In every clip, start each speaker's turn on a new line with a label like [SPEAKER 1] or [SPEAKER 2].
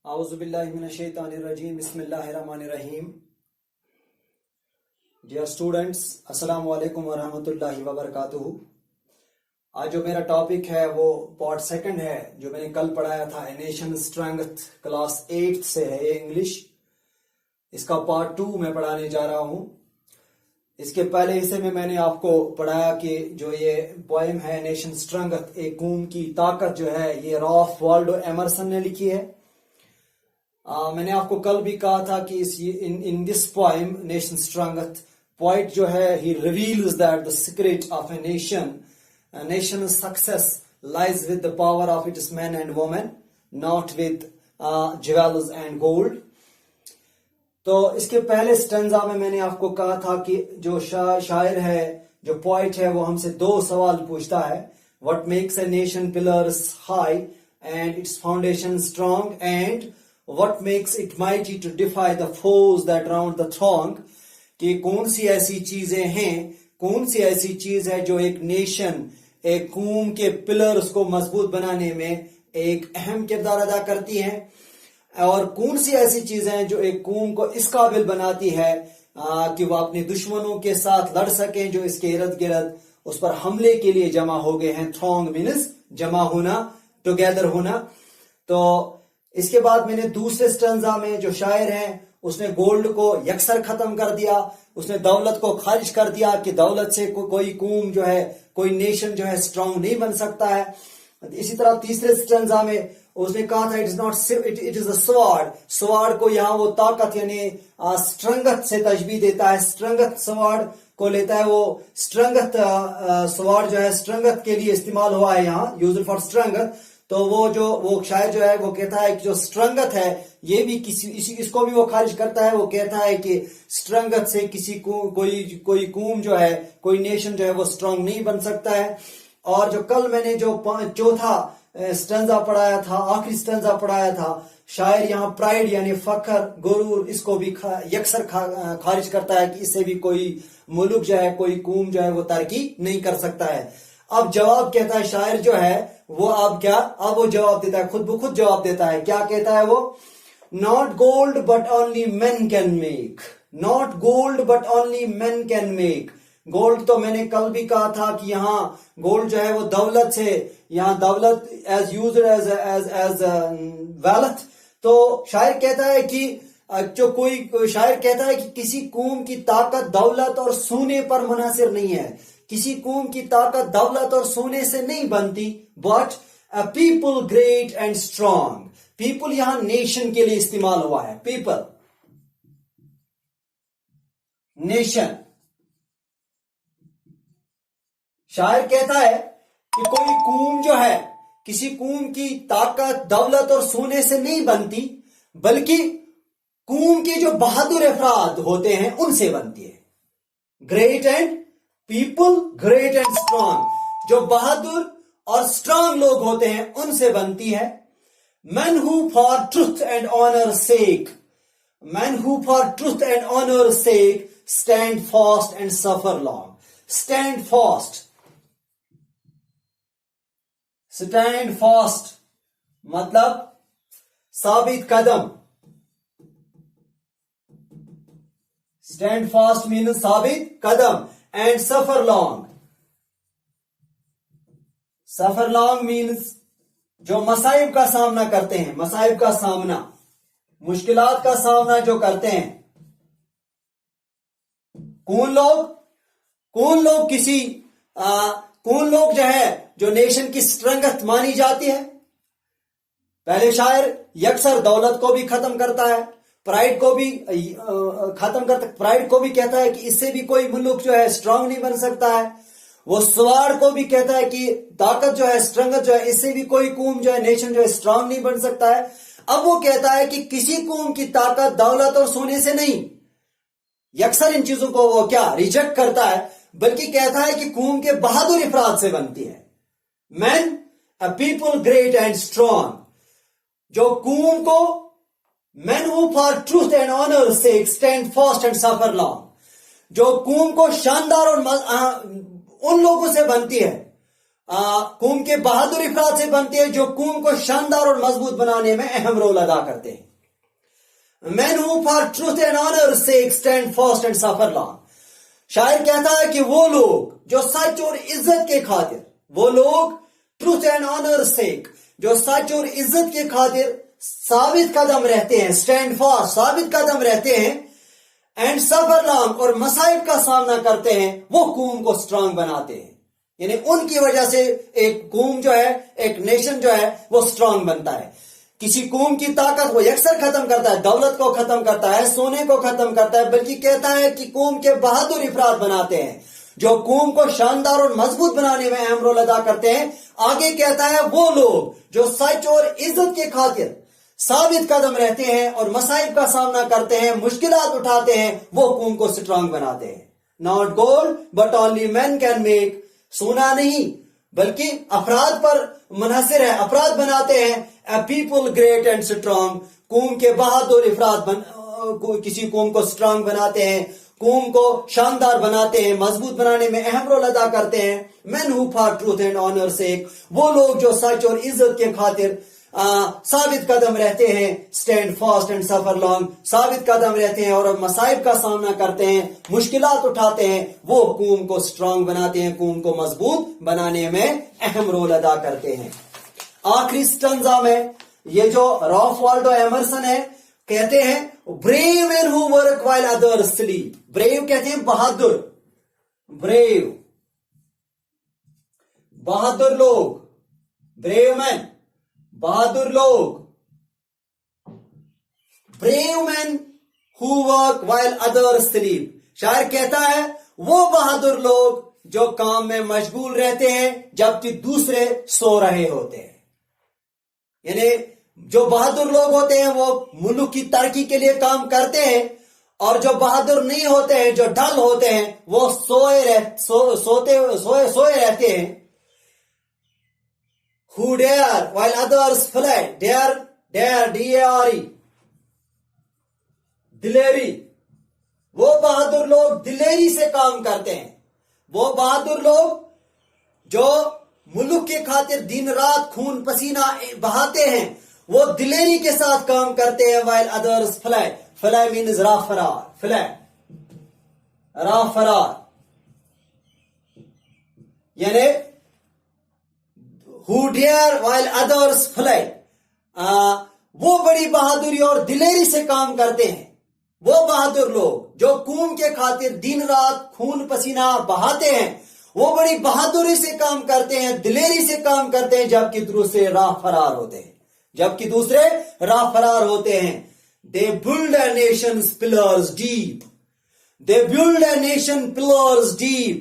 [SPEAKER 1] اعوذ باللہ من الشیطان الرجیم بسم اللہ الرحمن الرحیم. ڈیئر اسٹوڈنٹس، السلام علیکم ورحمۃ اللہ وبرکاتہ. آج جو میرا ٹاپک ہے وہ پارٹ سیکنڈ ہے جو میں نے کل پڑھایا تھا. اے نیشن اسٹرینگتھ کلاس 8 سے ہے یہ انگلش. اس کا پارٹ 2 میں پڑھانے جا رہا ہوں. اس کے پہلے حصے میں نے آپ کو پڑھایا کہ جو یہ پوئم ہے نیشن اسٹرینگتھ، ایک قوم کی طاقت جو ہے، یہ رالف والڈو ایمرسن نے لکھی ہے. میں نے آپ کو کل بھی کہا تھا کہ in this poem nation strength, poet جو ہے he reveals that the secret of a nation's success lies with the power of its men and women, not with jewels and gold. تو اس کے پہلے سٹنزا میں نے آپ کو کہا تھا کہ جو شاعر ہے، جو پوئٹ ہے، وہ ہم سے 2 سوال پوچھتا ہے. What makes a nation pillars high and its foundation strong, and what makes it mighty to defy the foes that round the throng. کہ کون سی ایسی چیزیں ہیں، کون سی ایسی چیز ہے جو ایک نیشن، ایک قوم کے پلرز کو مضبوط بنانے میں ایک اہم کردار ادا کرتی ہیں، اور کون سی ایسی چیزیں ہیں جو ایک قوم کو اس قابل بناتی ہے کہ وہ اپنے دشمنوں کے ساتھ لڑ سکیں جو اس کے ارد گرد اس پر حملے کے لیے جمع ہو گئے ہیں. تھرونگ مینز جمع ہونا، ٹوگیدر ہونا. تو اس کے بعد میں نے دوسرے سٹنزا میں جو شاعر ہیں اس نے گولڈ کو یکسر ختم کر دیا، اس نے دولت کو خارج کر دیا کہ دولت سے کوئی قوم جو ہے، کوئی نیشن جو ہے اسٹرانگ نہیں بن سکتا ہے. اسی طرح تیسرے سٹنزا میں اس نے کہا تھا اٹ از اے سوارڈ کو یہاں وہ طاقت یعنی اسٹرنگتھ سے تشبیہ دیتا ہے. اسٹرنگتھ سوارڈ کو لیتا ہے، وہ اسٹرنگتھ سوارڈ جو ہے اسٹرنگتھ کے لیے استعمال ہوا ہے یہاں، یوزڈ فار اسٹرنگتھ. تو وہ شاعر جو ہے وہ کہتا ہے کہ جو اسٹرنگتھ ہے یہ بھی اس کو بھی وہ خارج کرتا ہے. وہ کہتا ہے کہ اسٹرنگتھ سے کوئی قوم جو ہے، کوئی نیشن جو ہے وہ اسٹرانگ نہیں بن سکتا ہے. اور جو کل میں نے جو چوتھا سٹنزا پڑھایا تھا، آخری سٹنزا پڑھایا تھا، شاعر یہاں پرائیڈ یعنی فخر، غرور، اس کو بھی یکسر خارج کرتا ہے کہ اس سے بھی کوئی ملک جو ہے، کوئی قوم جو ہے وہ ترقی نہیں کر سکتا ہے. اب جواب کہتا ہے شاعر جو ہے وہ اب وہ جواب دیتا ہے، خود بخود جواب دیتا ہے. کیا کہتا ہے وہ؟ Not gold but only men can make. Not gold but only men can make. Gold تو میں نے کل بھی کہا تھا کہ یہاں گولڈ جو ہے وہ دولت سے، یہاں دولت as used as wealth. تو شاعر کہتا ہے کہ شاعر کہتا ہے کہ کسی قوم کی طاقت دولت اور سونے پر منحصر نہیں ہے. کسی قوم کی طاقت دولت اور سونے سے نہیں بنتی. but a people great and strong. People یہاں نیشن کے لیے استعمال ہوا ہے. People, nation. شاعر کہتا ہے کہ کوئی قوم جو ہے، کسی قوم کی طاقت دولت اور سونے سے نہیں بنتی، بلکہ قوم کے جو بہادر افراد ہوتے ہیں ان سے بنتی ہے. Great and people, great and strong. جو بہادر اور اسٹرانگ لوگ ہوتے ہیں ان سے بنتی ہے. Men who for truth and honor's sake, men who for truth and honor's sake stand fast and suffer long. Stand fast. Stand fast مطلب ثابت قدم. Stand fast means ثابت قدم and suffer long. Suffer long means جو مصائب کا سامنا کرتے ہیں، مصائب کا سامنا، مشکلات کا سامنا جو کرتے ہیں. کون لوگ جو ہے جو نیشن کی اسٹرنگتھ مانی جاتی ہے. پہلے شاعر یکسر دولت کو بھی ختم کرتا ہے، پرائڈ کو بھی ختم کرتا ہے، پرائڈ کو بھی کہتا ہے کہ اس سے بھی کوئی ملک جو ہے اسٹرانگ نہیں بن سکتا ہے. وہ سوار کو بھی کہتا ہے کہ طاقت جو ہے، اسٹرنگتھ جو ہے، اس سے بھی کوئی قوم جو ہے، نیشن جو ہے اسٹرانگ نہیں بن سکتا ہے. اب وہ کہتا ہے کہ کسی قوم کی طاقت دولت اور سونے سے نہیں. یکسر ان چیزوں کو وہ کیا ریجیکٹ کرتا ہے، بلکہ کہتا ہے کہ قوم کے بہادر افراد سے بنتی ہے. Men a people great and strong. جو قوم کو men who for truth and honour sake stand fast and suffer long. جو قوم کو شاندار اور ان لوگوں سے بنتی ہے قوم کے بہادر افراد سے بنتی ہے جو قوم کو شاندار اور مضبوط بنانے میں اہم رول ادا کرتے ہیں. Men who for truth and honor sake stand fast and suffer long. شاعر کہتا ہے کہ وہ لوگ جو سچ اور عزت کے خاطر، وہ لوگ ٹروتھ اینڈ آنر سیک، جو سچ اور عزت کے خاطر ثابت قدم رہتے ہیں، اسٹینڈ فاسٹ، ثابت قدم رہتے ہیں، اینڈ سفر لانگ، اور مصائب کا سامنا کرتے ہیں، وہ قوم کو اسٹرانگ بناتے ہیں. یعنی ان کی وجہ سے ایک قوم جو ہے، ایک نیشن جو ہے وہ اسٹرانگ بنتا ہے. کسی قوم کی طاقت وہ یکسر ختم کرتا ہے، دولت کو ختم کرتا ہے، سونے کو ختم کرتا ہے، بلکہ کہتا ہے کہ قوم کے بہادر افراد بناتے ہیں جو قوم کو شاندار اور مضبوط بنانے میں اہم رول ادا کرتے ہیں. آگے کہتا ہے وہ لوگ جو سچ اور عزت کے خاطر ثابت قدم رہتے ہیں اور مصائب کا سامنا کرتے ہیں، مشکلات اٹھاتے ہیں، وہ قوم کو اسٹرانگ بناتے ہیں. Not gold but only man can make, سونا نہیں بلکہ افراد پر منحصر ہے، افراد بناتے ہیں. اے پیپل گریٹ اینڈ اسٹرانگ، قوم کے بہادر افراد کسی قوم کو اسٹرانگ بناتے ہیں، قوم کو شاندار بناتے ہیں، مضبوط بنانے میں اہم رول ادا کرتے ہیں. مین who for truth and honour سیک، وہ لوگ جو سچ اور عزت کے خاطر ثابت قدم رہتے ہیں، stand fast and suffer long, ثابت قدم رہتے ہیں اور مصائب کا سامنا کرتے ہیں، مشکلات اٹھاتے ہیں، وہ قوم کو اسٹرانگ بناتے ہیں، قوم کو مضبوط بنانے میں اہم رول ادا کرتے ہیں. آخری سٹنزا میں یہ جو رالف والڈو ایمرسن ہے کہتے ہیں brave men who work while others sleep. Brave کہتے ہیں بہادر، بریو بہادر لوگ، بریو مین بہادر لوگ، brave men who work while others slip. شاعر کہتا ہے وہ بہادر لوگ جو کام میں مشغول رہتے ہیں جبکہ دوسرے سو رہے ہوتے ہیں. یعنی جو بہادر لوگ ہوتے ہیں وہ ملک کی ترقی کے لیے کام کرتے ہیں، اور جو بہادر نہیں ہوتے ہیں، جو ڈل ہوتے ہیں، وہ سوئے رہتے ہیں. Who dare while others fly. dare D-A-R-E دلیری. وہ بہادر لوگ دلیری سے کام کرتے ہیں، وہ بہادر لوگ جو ملک کے خاطر دن رات خون پسینہ بہاتے ہیں، وہ دلیری کے ساتھ کام کرتے ہیں. while others fly. fly means راہ فرار، fly راہ فرار، یعنی who dare while others fly. وہ بڑی بہادری اور دلیری سے کام کرتے ہیں، وہ بہادر لوگ جو قوم کے خاطر دن رات خون پسینہ بہاتے ہیں، وہ بڑی بہادری سے کام کرتے ہیں، دلیری سے کام کرتے ہیں، جبکہ دوسرے راہ فرار ہوتے ہیں، جبکہ دوسرے راہ فرار ہوتے ہیں. They build a nation's pillars deep. They build a nation pillars deep.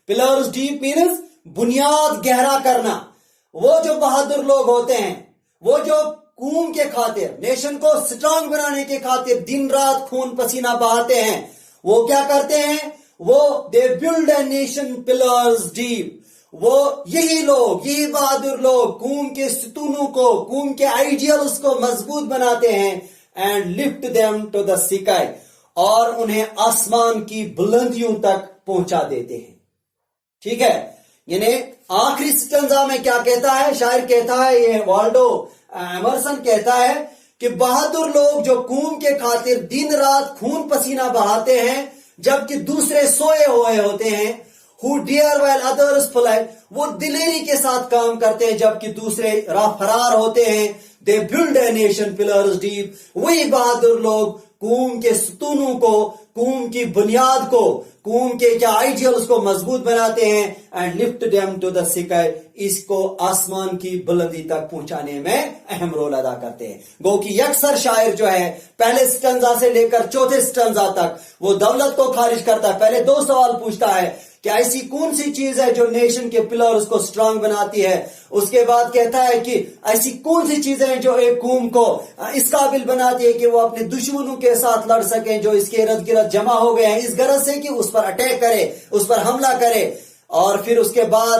[SPEAKER 1] Pillars deep means بنیاد گہرا کرنا. وہ جو بہادر لوگ ہوتے ہیں، وہ جو قوم کے خاطر، نیشن کو سٹرانگ بنانے کے خاطر دن رات خون پسینہ بہاتے ہیں، وہ کیا کرتے ہیں؟ وہ they build a nation pillars deep. وہ یہی لوگ، یہی بہادر لوگ قوم کے ستونوں کو، قوم کے آئیڈیلز کو مضبوط بناتے ہیں. and lift them to the sky. اور انہیں آسمان کی بلندیوں تک پہنچا دیتے ہیں. ٹھیک ہے، یعنی آخری سٹنزا میں کیا کہتا ہے شاعر؟ کہتا ہے، یہ والڈو ایمرسن کہتا ہے کہ بہادر لوگ جو قوم کے خاطر دن رات خون پسینہ بہاتے ہیں جبکہ دوسرے سوئے ہوئے ہوتے ہیں. who dare while others fly. وہ دلیری کے ساتھ کام کرتے ہیں جبکہ دوسرے راہ فرار ہوتے ہیں. they build a nation pillars deep. وہی بہادر لوگ قوم کے ستونوں کو، قوم کی بنیاد کو، قوم کے کیا آئیڈیلز کو مضبوط بناتے ہیں. and lift them to the sky. اس کو آسمان کی بلندی تک پہنچانے میں اہم رول ادا کرتے ہیں. گو کہ یکسر شاعر جو ہے پہلے سٹنزا سے لے کر چوتھے سٹنزا تک وہ دولت کو خارج کرتا ہے. پہلے دو سوال پوچھتا ہے کہ ایسی کون سی چیز ہے جو نیشن کے پلرز کو سٹرانگ بناتی ہے. اس کے بعد کہتا ہے کہ ایسی کون سی چیزیں ہیں جو ایک قوم کو اس قابل بناتی ہے کہ وہ اپنے دشمنوں کے ساتھ لڑ سکیں جو اس کے ارد گرد جمع ہو گئے ہیں، اس غرض سے کہ اس پر اٹیک کرے، اس پر حملہ کرے. اور پھر اس کے بعد